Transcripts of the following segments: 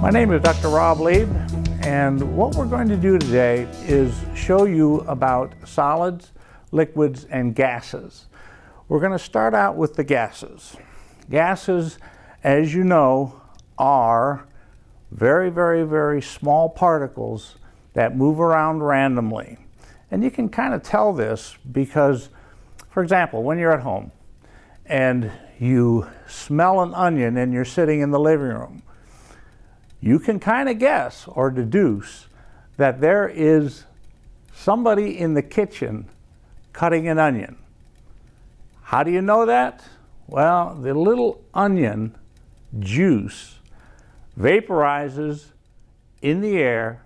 My name is Dr. Rob Lieb, and what we're going to do today is show you about solids, liquids, and gases. We're going to start out with the gases. Gases, as you know, are very, very, very small particles that move around randomly. And you can kind of tell this because, for example, when you're at home and you smell an onion and you're sitting in the living room, you can kind of guess or deduce that there is somebody in the kitchen cutting an onion. How do you know that? Well, the little onion juice vaporizes in the air,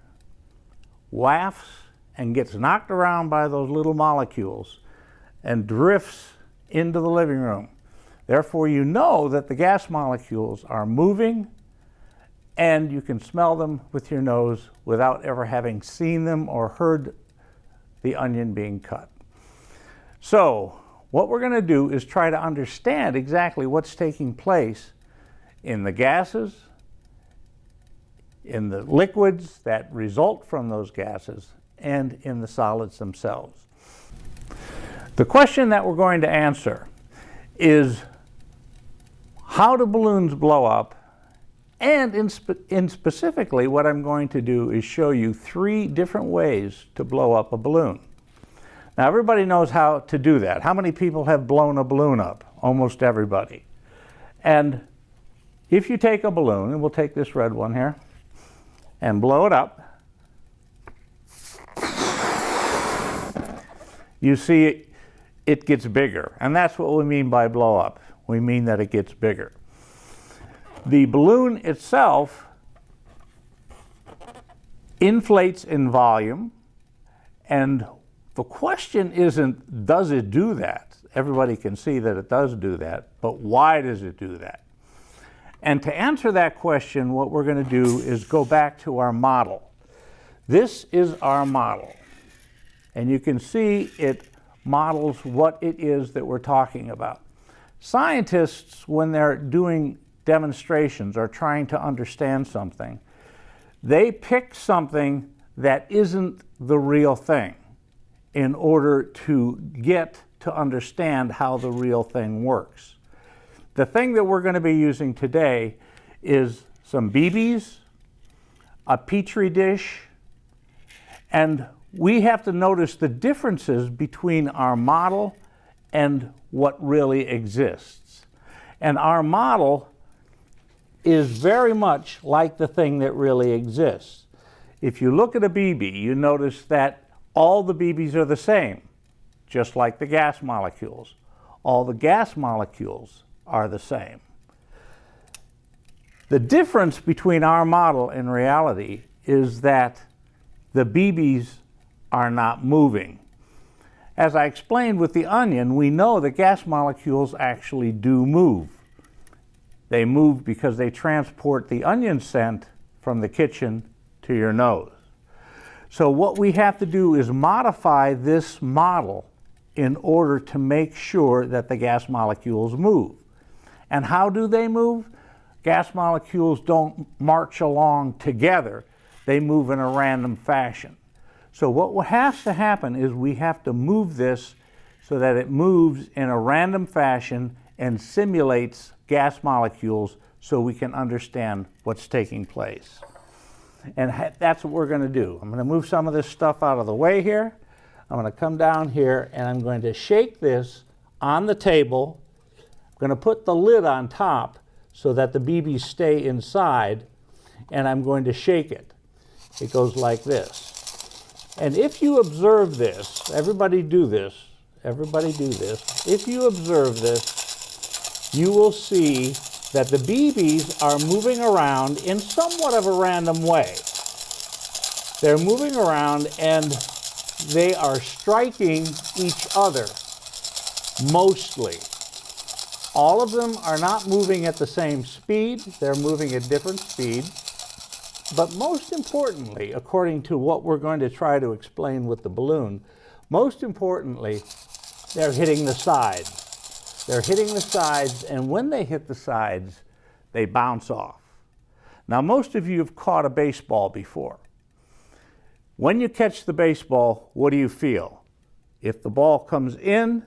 wafts, and gets knocked around by those little molecules and drifts into the living room. Therefore, you know that the gas molecules are moving, and you can smell them with your nose without ever having seen them or heard the onion being cut. So, what we're going to do is try to understand exactly what's taking place in the gases, in the liquids that result from those gases, and in the solids themselves. The question that we're going to answer is, how do balloons blow up? And in specifically, what I'm going to do is show you 3 different ways to blow up a balloon. Now, everybody knows how to do that. How many people have blown a balloon up? Almost everybody. And if you take a balloon, and we'll take this red one here, and blow it up, you see it gets bigger. And that's what we mean by blow up. We mean that it gets bigger. The balloon itself inflates in volume, and the question isn't, does it do that? Everybody can see that it does do that, but why does it do that? And to answer that question, what we're going to do is go back to our model. This is our model, and you can see it models what it is that we're talking about. Scientists, when they're doing demonstrations or trying to understand something, they pick something that isn't the real thing in order to get to understand how the real thing works. The thing that we're going to be using today is some BBs, a Petri dish, and we have to notice the differences between our model and what really exists. And our model is very much like the thing that really exists. If you look at a BB, you notice that all the BBs are the same, just like the gas molecules. All the gas molecules are the same. The difference between our model and reality is that the BBs are not moving. As I explained with the onion, we know that gas molecules actually do move. They move because they transport the onion scent from the kitchen to your nose. So what we have to do is modify this model in order to make sure that the gas molecules move. And how do they move? Gas molecules don't march along together. They move in a random fashion. So what has to happen is we have to move this so that it moves in a random fashion and simulates gas molecules so we can understand what's taking place. And that's what we're going to do. I'm going to move some of this stuff out of the way here. I'm going to come down here and I'm going to shake this on the table. I'm going to put the lid on top so that the BBs stay inside, and I'm going to shake it. It goes like this. And if you observe this, everybody do this, if you observe this, you will see that the BBs are moving around in somewhat of a random way. They're moving around and they are striking each other, mostly. All of them are not moving at the same speed, they're moving at different speeds. But most importantly, according to what we're going to try to explain with the balloon, most importantly, they're hitting the sides. They're hitting the sides, and when they hit the sides, they bounce off. Now, most of you have caught a baseball before. When you catch the baseball, what do you feel? If the ball comes in,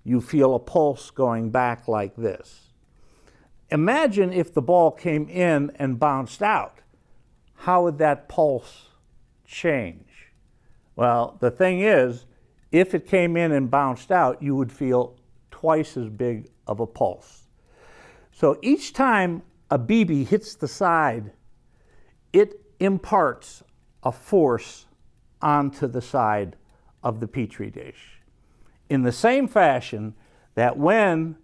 you feel a pulse going back like this. Imagine if the ball came in and bounced out. How would that pulse change? Well, the thing is, if it came in and bounced out, you would feel twice as big of a pulse. So each time a BB hits the side, it imparts a force onto the side of the Petri dish. In the same fashion that when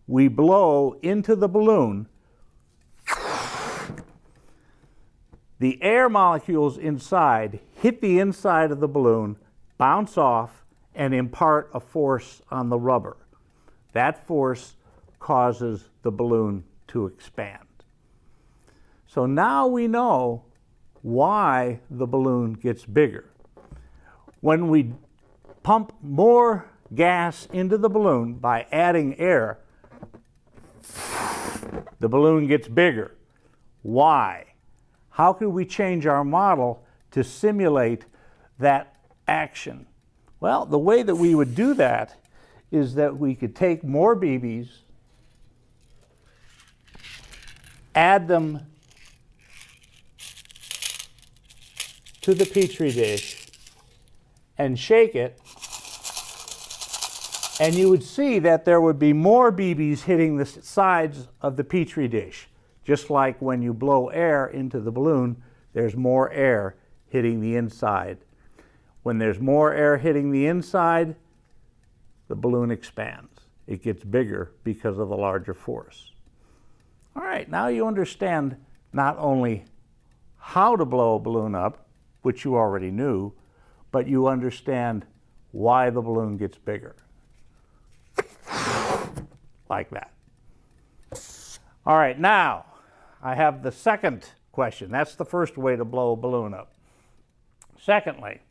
we blow into the balloon, the air molecules inside hit the inside of the balloon, bounce off, and impart a force on the rubber. That force causes the balloon to expand. So now we know why the balloon gets bigger. When we pump more gas into the balloon by adding air, the balloon gets bigger. Why? How can we change our model to simulate that action? Well, the way that we would do that is that we could take more BBs, add them to the Petri dish, and shake it, and you would see that there would be more BBs hitting the sides of the Petri dish. Just like when you blow air into the balloon, there's more air hitting the inside. When there's more air hitting the inside, the balloon expands. It gets bigger because of the larger force. All right, now you understand not only how to blow a balloon up, which you already knew, but you understand why the balloon gets bigger. Like that. All right, now I have the second question. That's the first way to blow a balloon up. Secondly,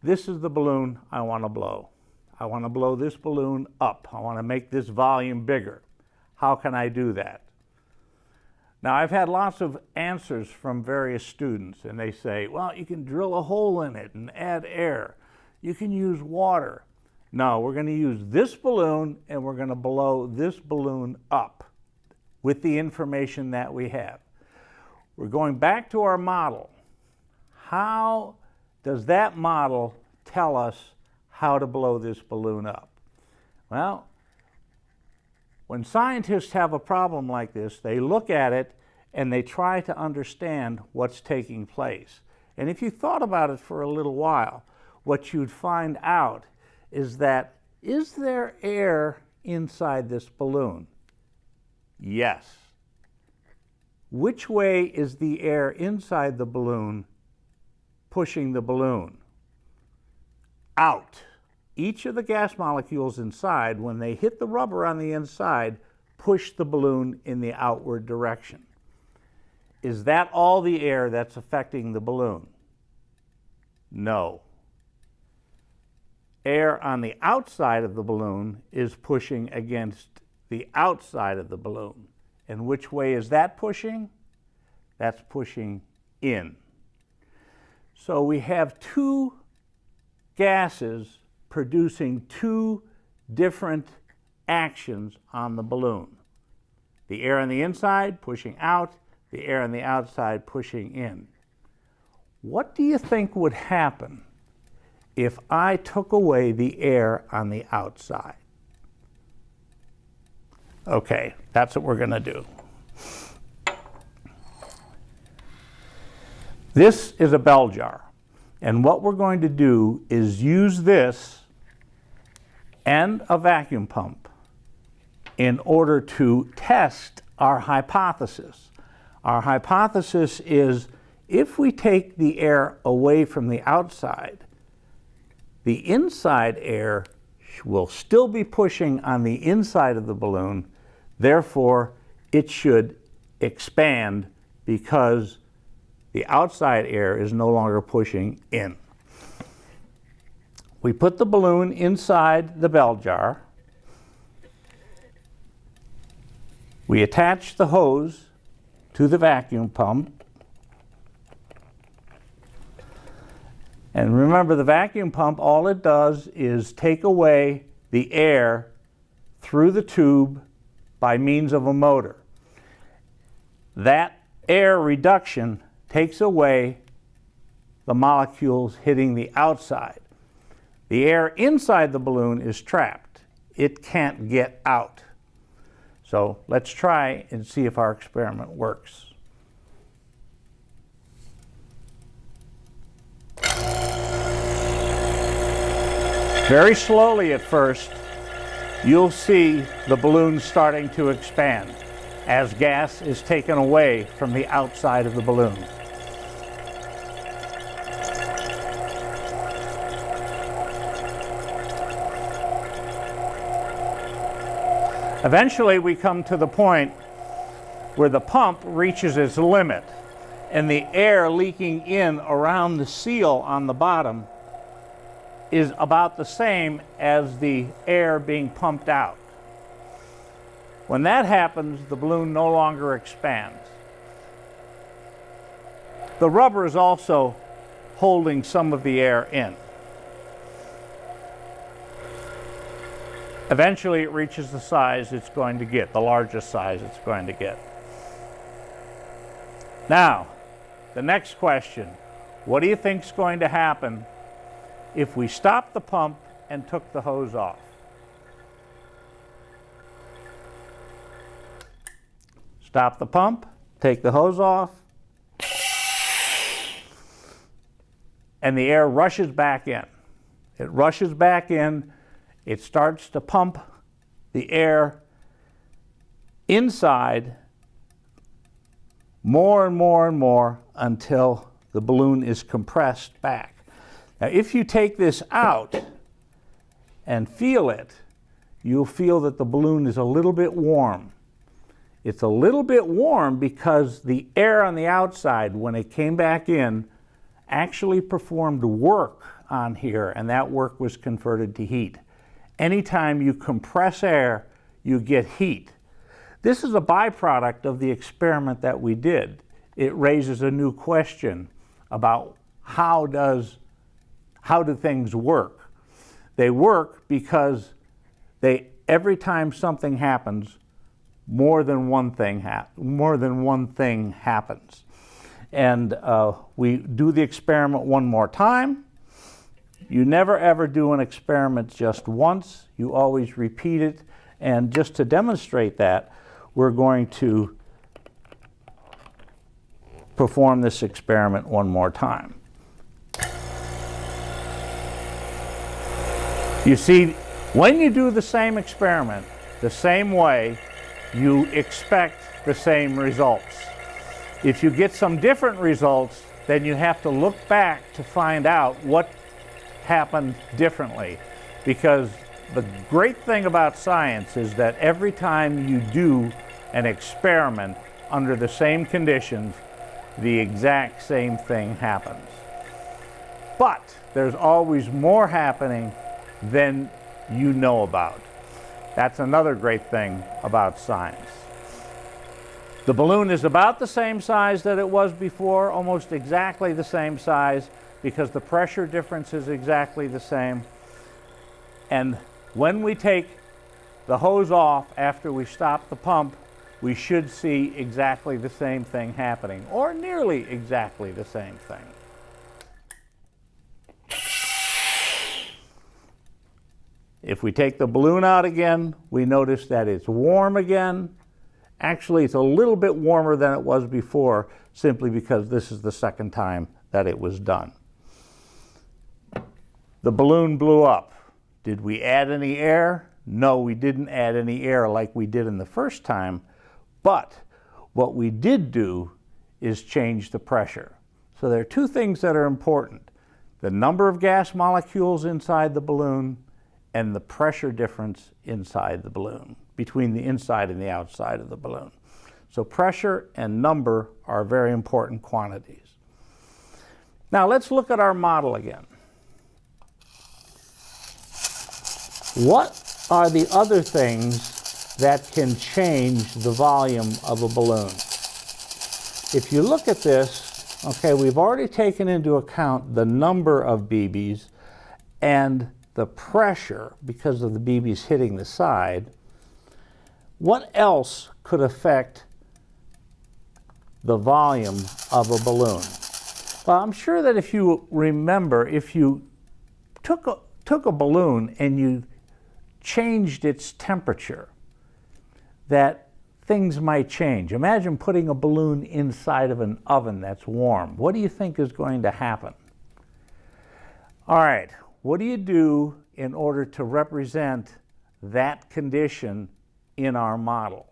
this is the balloon I want to blow. I want to blow this balloon up. I want to make this volume bigger. How can I do that? Now, I've had lots of answers from various students, and they say, well, you can drill a hole in it and add air. You can use water. No, we're going to use this balloon, and we're going to blow this balloon up with the information that we have. We're going back to our model. How does that model tell us how to blow this balloon up? Well, when scientists have a problem like this, they look at it and they try to understand what's taking place. And if you thought about it for a little while, what you'd find out is that, is there air inside this balloon? Yes. Which way is the air inside the balloon pushing the balloon? Out. Each of the gas molecules inside, when they hit the rubber on the inside, push the balloon in the outward direction. Is that all the air that's affecting the balloon? No. Air on the outside of the balloon is pushing against the outside of the balloon. And which way is that pushing? That's pushing in. So we have two gases producing two different actions on the balloon. The air on the inside pushing out, the air on the outside pushing in. What do you think would happen if I took away the air on the outside? Okay, that's what we're going to do. This is a bell jar, and what we're going to do is use this and a vacuum pump in order to test our hypothesis. Our hypothesis is, if we take the air away from the outside, the inside air will still be pushing on the inside of the balloon, therefore it should expand because the outside air is no longer pushing in. We put the balloon inside the bell jar. We attach the hose to to the vacuum pump. And remember, the vacuum pump, all it does is take away the air through the tube by means of a motor. That air reduction takes away the molecules hitting the outside. The air inside the balloon is trapped. It can't get out. So let's try and see if our experiment works. Very slowly at first, you'll see the balloon starting to expand as gas is taken away from the outside of the balloon. Eventually, we come to the point where the pump reaches its limit and the air leaking in around the seal on the bottom is about the same as the air being pumped out. When that happens, the balloon no longer expands. The rubber is also holding some of the air in. Eventually, it reaches the size it's going to get, the largest size it's going to get. Now, the next question, what do you think is going to happen if we stopped the pump and took the hose off? Stop the pump, take the hose off, and the air rushes back in. It rushes back in. It starts to pump the air inside more and more and more until the balloon is compressed back. Now, if you take this out and feel it, you'll feel that the balloon is a little bit warm. It's a little bit warm because the air on the outside, when it came back in, actually performed work on here, and that work was converted to heat. Anytime you compress air, you get heat. This is a byproduct of the experiment that we did. It raises a new question about how do things work. They work because every time something happens, more than one thing happens. And we do the experiment one more time. You never ever do an experiment just once. You always repeat it. And just to demonstrate that, we're going to perform this experiment one more time. You see, when you do the same experiment the same way, you expect the same results. If you get some different results, then you have to look back to find out what happened differently. Because the great thing about science is that every time you do an experiment under the same conditions, the exact same thing happens. But there's always more happening than you know about. That's another great thing about science. The balloon is about the same size that it was before, almost exactly the same size, because the pressure difference is exactly the same. And when we take the hose off after we stop the pump, we should see exactly the same thing happening, or nearly exactly the same thing. If we take the balloon out again, we notice that it's warm again. Actually, it's a little bit warmer than it was before, simply because this is the second time that it was done. The balloon blew up. Did we add any air? No, we didn't add any air like we did in the first time, but what we did do is change the pressure. So there are two things that are important: the number of gas molecules inside the balloon and the pressure difference inside the balloon, between the inside and the outside of the balloon. So pressure and number are very important quantities. Now let's look at our model again. What are the other things that can change the volume of a balloon? if you look at this, okay, we've already taken into account the number of BBs and the pressure because of the BBs hitting the side. What else could affect the volume of a balloon? Well, I'm sure that if you remember, if you took a balloon and you changed its temperature, that things might change. Imagine putting a balloon inside of an oven that's warm. What do you think is going to happen? All right, what do you do in order to represent that condition in our model?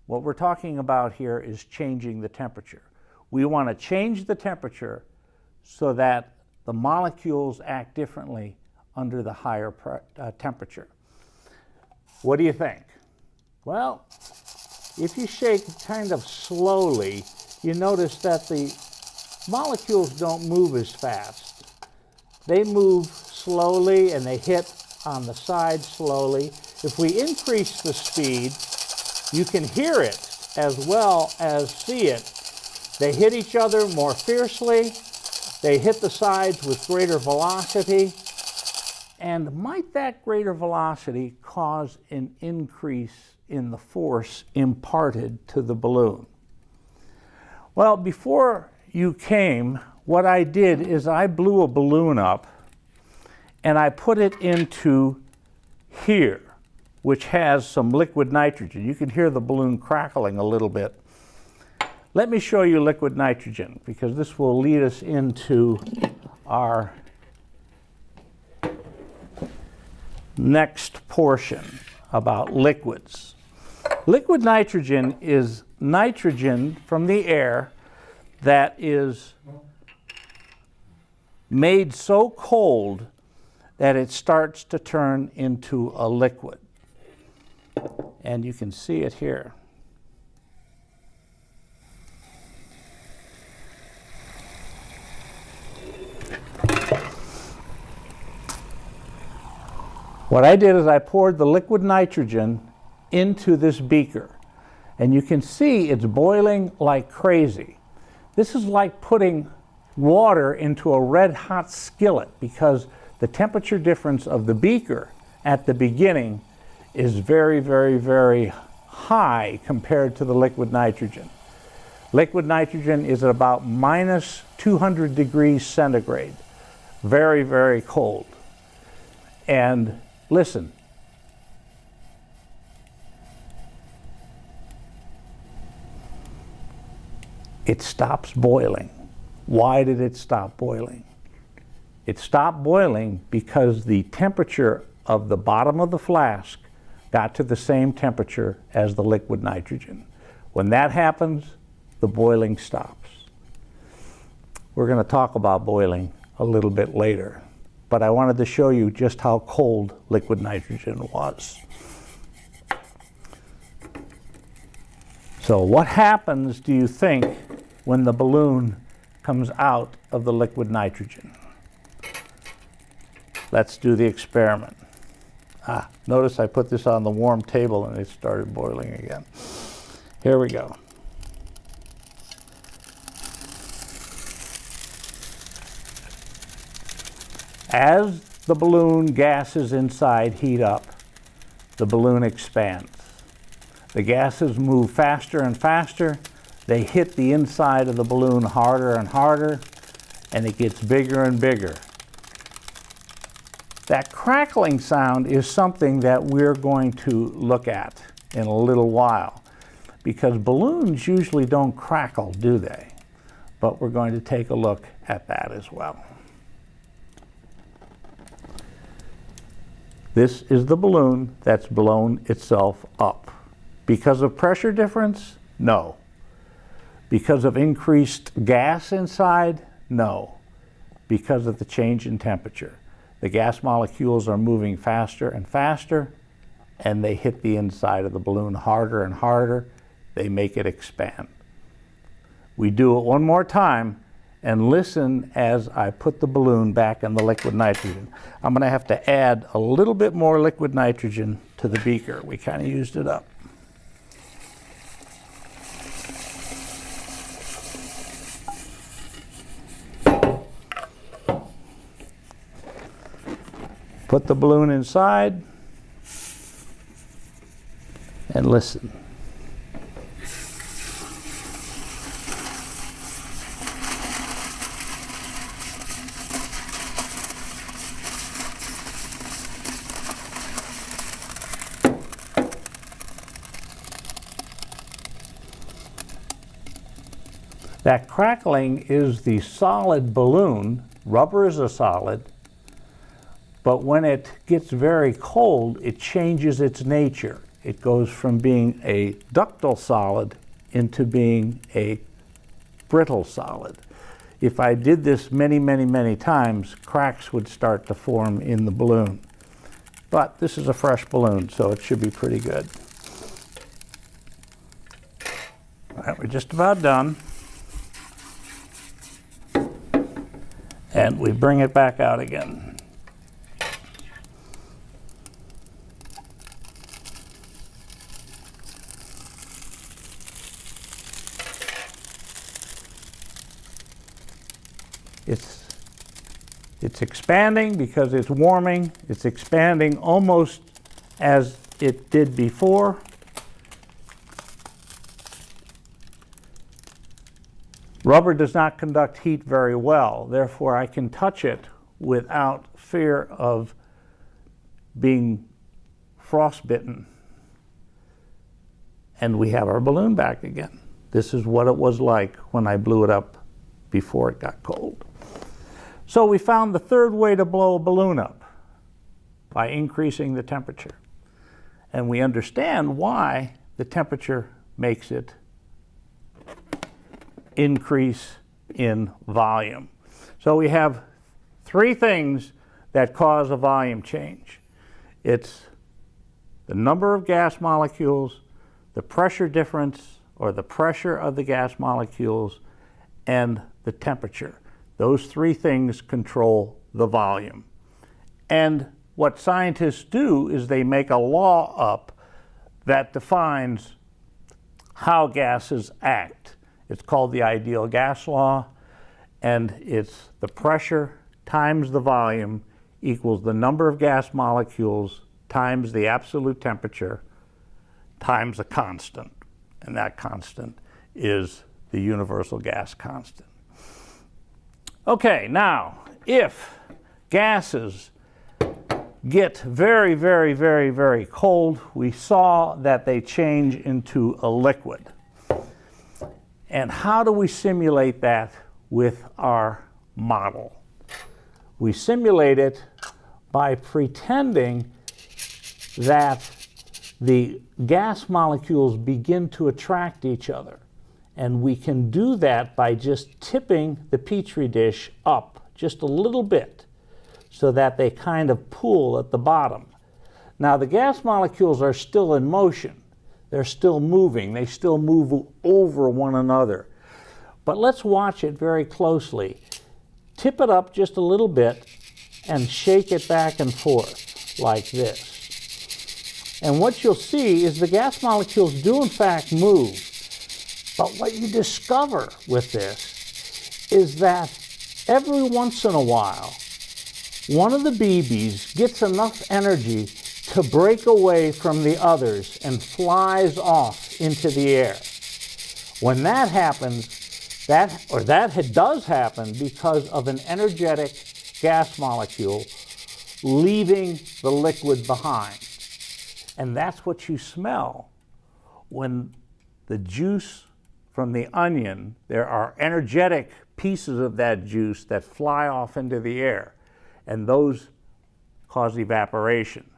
What we're talking about here is changing the temperature. We want to change the temperature so that the molecules act differently under the higher temperature. What do you think? Well, if you shake kind of slowly, you notice that the molecules don't move as fast. They move slowly and they hit on the side slowly. If we increase the speed, you can hear it as well as see it. They hit each other more fiercely. They hit the sides with greater velocity. And might that greater velocity cause an increase in the force imparted to the balloon? Well, before you came, what I did is I blew a balloon up and I put it into here, which has some liquid nitrogen. You can hear the balloon crackling a little bit. Let me show you liquid nitrogen, because this will lead us into our next portion about liquids. Liquid nitrogen is nitrogen from the air that is made so cold that it starts to turn into a liquid. And you can see it here. What I did is I poured the liquid nitrogen into this beaker, and you can see it's boiling like crazy. This is like putting water into a red hot skillet, because the temperature difference of the beaker at the beginning is very, very, very high compared to the liquid nitrogen. Liquid nitrogen is at about minus 200 degrees centigrade. Very, very cold. And listen. It stops boiling. Why did it stop boiling? It stopped boiling because the temperature of the bottom of the flask got to the same temperature as the liquid nitrogen. When that happens, the boiling stops. We're going to talk about boiling a little bit later, but I wanted to show you just how cold liquid nitrogen was. So what happens, do you think, when the balloon comes out of the liquid nitrogen? Let's do the experiment. Notice I put this on the warm table and it started boiling again. Here we go. As the balloon gases inside heat up, the balloon expands. The gases move faster and faster. They hit the inside of the balloon harder and harder, and it gets bigger and bigger. That crackling sound is something that we're going to look at in a little while, because balloons usually don't crackle, do they? But we're going to take a look at that as well. This is the balloon that's blown itself up. Because of pressure difference? No. Because of increased gas inside? No. Because of the change in temperature. The gas molecules are moving faster and faster, and they hit the inside of the balloon harder and harder. They make it expand. We do it one more time, and listen as I put the balloon back in the liquid nitrogen. I'm going to have to add a little bit more liquid nitrogen to the beaker. We kind of used it up. Put the balloon inside and listen. That crackling is the solid balloon. Rubber is a solid, but when it gets very cold, it changes its nature. It goes from being a ductile solid into being a brittle solid. If I did this many, many, many times, cracks would start to form in the balloon. But this is a fresh balloon, so it should be pretty good. All right, we're just about done. And we bring it back out again. It's expanding because it's warming. It's expanding almost as it did before. Rubber does not conduct heat very well, therefore I can touch it without fear of being frostbitten. And we have our balloon back again. This is what it was like when I blew it up before it got cold. So we found the third way to blow a balloon up, by increasing the temperature. And we understand why the temperature makes it increase in volume. So we have three things that cause a volume change. It's the number of gas molecules, the pressure difference, or the pressure of the gas molecules, and the temperature. Those three things control the volume. And what scientists do is they make a law up that defines how gases act. It's called the ideal gas law, and it's the pressure times the volume equals the number of gas molecules times the absolute temperature times a constant. And that constant is the universal gas constant. Okay, now, if gases get very, very, very, very cold, we saw that they change into a liquid. And how do we simulate that with our model? We simulate it by pretending that the gas molecules begin to attract each other. And we can do that by just tipping the Petri dish up just a little bit so that they kind of pool at the bottom. Now, the gas molecules are still in motion. They're still moving. They still move over one another. But let's watch it very closely. Tip it up just a little bit and shake it back and forth like this. And what you'll see is the gas molecules do in fact move. But what you discover with this is that every once in a while, one of the BBs gets enough energy to break away from the others and flies off into the air. When that happens, that does happen because of an energetic gas molecule leaving the liquid behind. And that's what you smell when the juice from the onion, there are energetic pieces of that juice that fly off into the air, and those cause evaporation.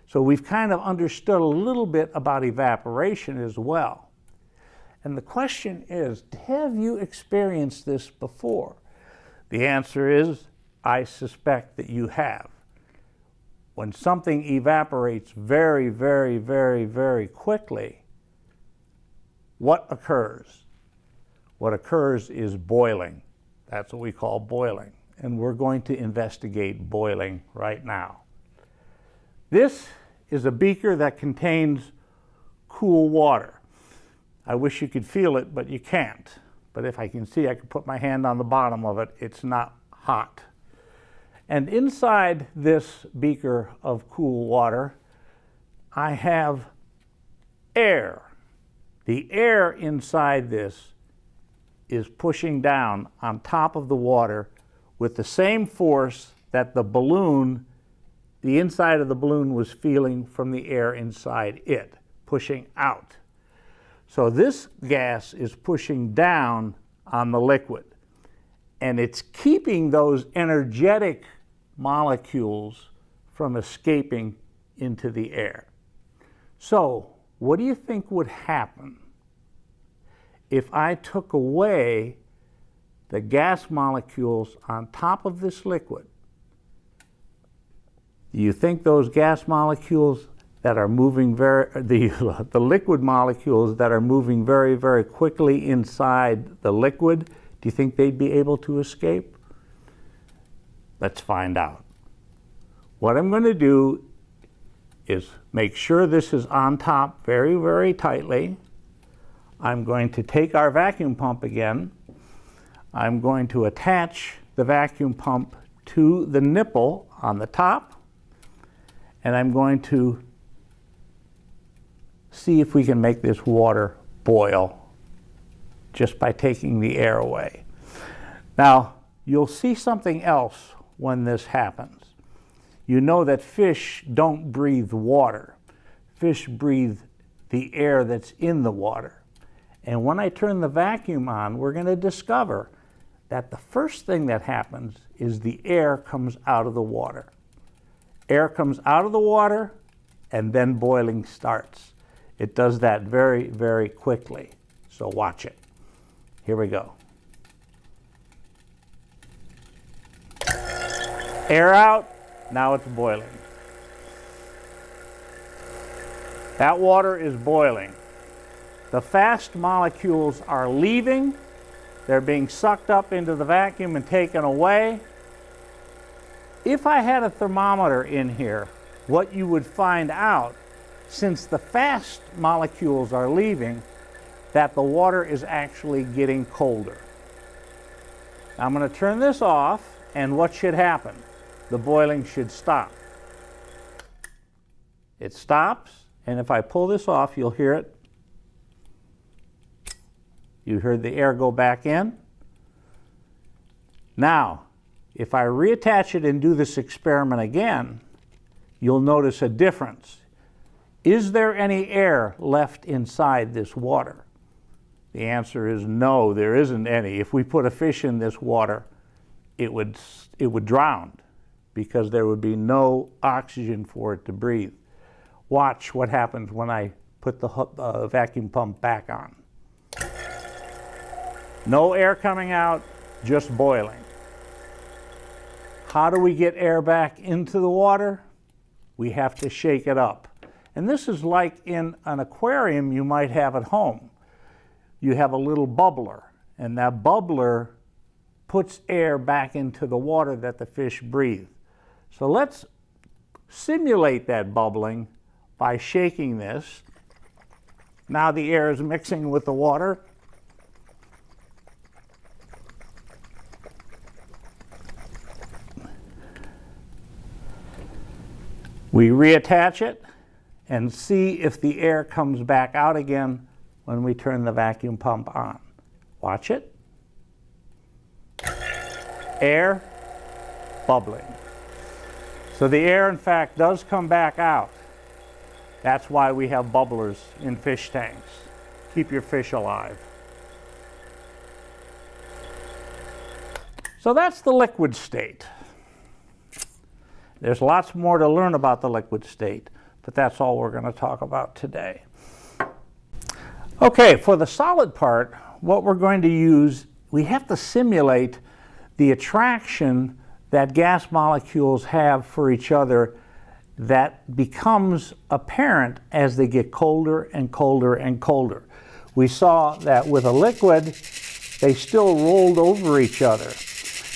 So we've kind of understood a little bit about evaporation as well. And the question is, have you experienced this before? The answer is, I suspect that you have. When something evaporates very, very, very, very quickly, what occurs? What occurs is boiling. That's what we call boiling. And we're going to investigate boiling right now. This is a beaker that contains cool water. I wish you could feel it, but you can't. But if I can see, I can put my hand on the bottom of it. It's not hot. And inside this beaker of cool water, I have air. The air inside this is pushing down on top of the water with the same force that the balloon, the inside of the balloon, was feeling from the air inside it, pushing out. So this gas is pushing down on the liquid, and it's keeping those energetic molecules from escaping into the air. So, what do you think would happen if I took away the gas molecules on top of this liquid? Do you think those gas molecules that are moving the liquid molecules that are moving very, very quickly inside the liquid, do you think they'd be able to escape? Let's find out. What I'm going to do is make sure this is on top very, very tightly. I'm going to take our vacuum pump again. I'm going to attach the vacuum pump to the nipple on the top, and I'm going to see if we can make this water boil just by taking the air away. Now, you'll see something else when this happens. You know that fish don't breathe water. Fish breathe the air that's in the water. And when I turn the vacuum on, we're going to discover that the first thing that happens is the air comes out of the water. Air comes out of the water, and then boiling starts. It does that very, very quickly. So watch it. Here we go. Air out, now it's boiling. That water is boiling. The fast molecules are leaving. They're being sucked up into the vacuum and taken away. If I had a thermometer in here, what you would find out, since the fast molecules are leaving, that the water is actually getting colder. I'm going to turn this off, and what should happen? The boiling should stop. It stops, and if I pull this off, you'll hear it. You heard the air go back in. Now, if I reattach it and do this experiment again, you'll notice a difference. Is there any air left inside this water? The answer is no, there isn't any. If we put a fish in this water, it would drown because there would be no oxygen for it to breathe. Watch what happens when I put the vacuum pump back on. No air coming out, just boiling. How do we get air back into the water? We have to shake it up. And this is like in an aquarium you might have at home. You have a little bubbler, and that bubbler puts air back into the water that the fish breathe. So let's simulate that bubbling by shaking this. Now the air is mixing with the water. We reattach it and see if the air comes back out again when we turn the vacuum pump on. Watch it. Air, bubbling. So the air, in fact, does come back out. That's why we have bubblers in fish tanks. Keep your fish alive. So that's the liquid state. There's lots more to learn about the liquid state, but that's all we're going to talk about today. Okay, for the solid part, what we're going to use, we have to simulate the attraction that gas molecules have for each other that becomes apparent as they get colder and colder and colder. We saw that with a liquid, they still rolled over each other,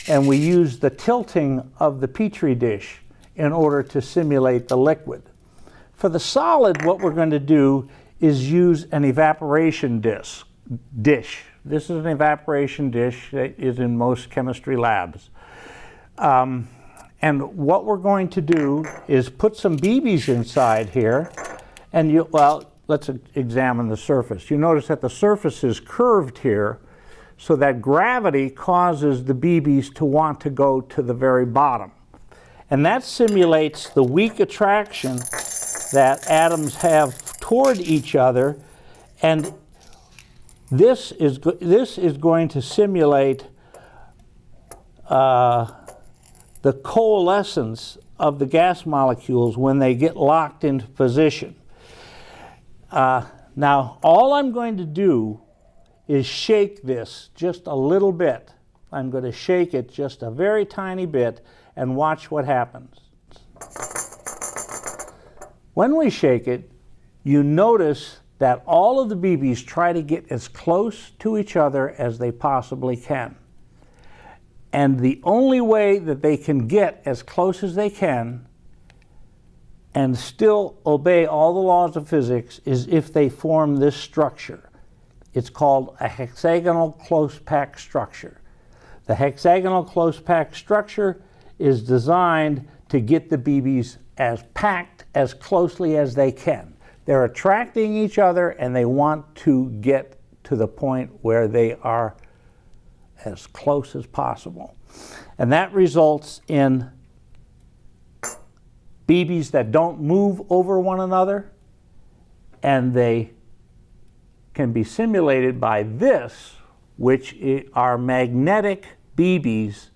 and we used the tilting of the Petri dish in order to simulate the liquid. For the solid, what we're going to do is use an evaporation dish. This is an evaporation dish that is in most chemistry labs. And And what we're going to do is put some BBs inside here, and well, let's examine the surface. You notice that the surface is curved here, so that gravity causes the BBs to want to go to the very bottom. And that simulates the weak attraction that atoms have toward each other, and this is going to simulate the coalescence of the gas molecules when they get locked into position. Now, all I'm going to do is shake this just a little bit. I'm going to shake it just a very tiny bit and watch what happens. When we shake it, you notice that all of the BBs try to get as close to each other as they possibly can. And the only way that they can get as close as they can and still obey all the laws of physics is if they form this structure. It's called a hexagonal close-packed structure. The hexagonal close-packed structure is designed to get the BBs as packed as closely as they can. They're attracting each other, and they want to get to the point where they are as close as possible. And that results in BBs that don't move over one another, and they can be simulated by this, which are magnetic BBs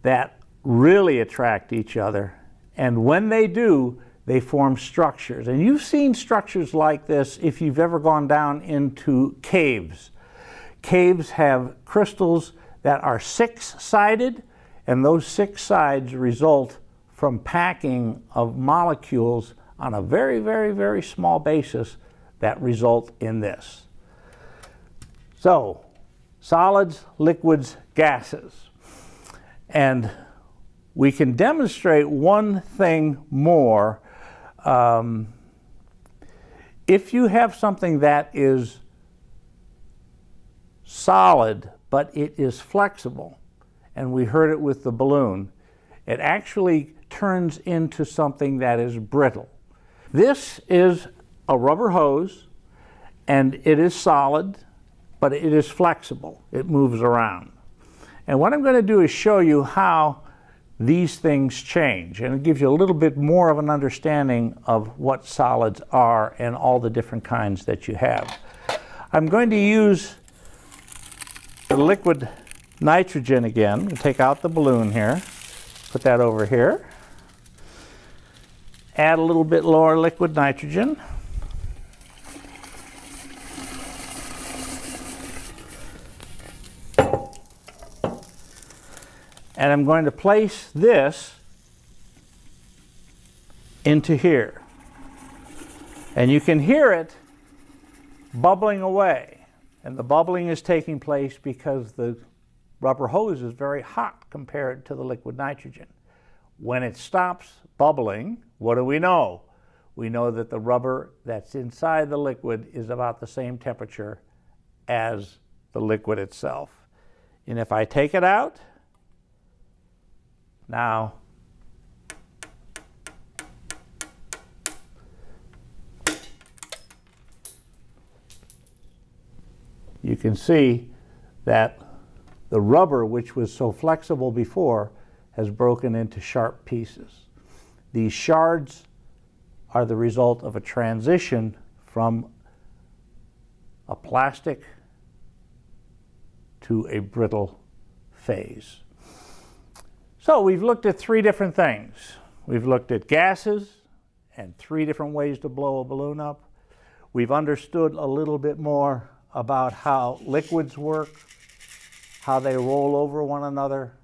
that really attract each other. And when they do, they form structures. And you've seen structures like this if you've ever gone down into caves. Caves have crystals that are six-sided, and those six sides result from packing of molecules on a very, very, very small basis that result in this. So, solids, liquids, gases. And we can demonstrate one thing more. If you have something that is solid, but it is flexible, and we heard it with the balloon, it actually turns into something that is brittle. This is a rubber hose, and it is solid, but it is flexible. It moves around. And what I'm going to do is show you how these things change, and it gives you a little bit more of an understanding of what solids are and all the different kinds that you have. I'm going to use the liquid nitrogen again. We'll take out the balloon here, put that over here, add a little bit more liquid nitrogen. And I'm going to place this into here. And you can hear it bubbling away. And the bubbling is taking place because the rubber hose is very hot compared to the liquid nitrogen. When it stops bubbling, what do we know? We know that the rubber that's inside the liquid is about the same temperature as the liquid itself. And if I take it out, now, you can see that the rubber, which was so flexible before, has broken into sharp pieces. These shards are the result of a transition from a plastic to a brittle phase. So we've looked at three different things. We've looked at gases and three different ways to blow a balloon up. We've understood a little bit more about how liquids work, how they roll over one another.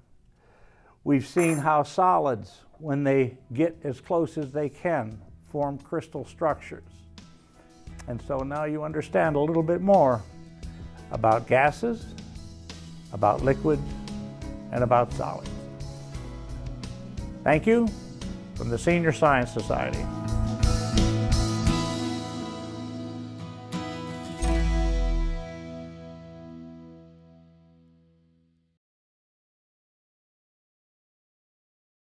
We've seen how solids, when they get as close as they can, form crystal structures. And so now you understand a little bit more about gases, about liquids, and about solids. Thank you from the Senior Science Society.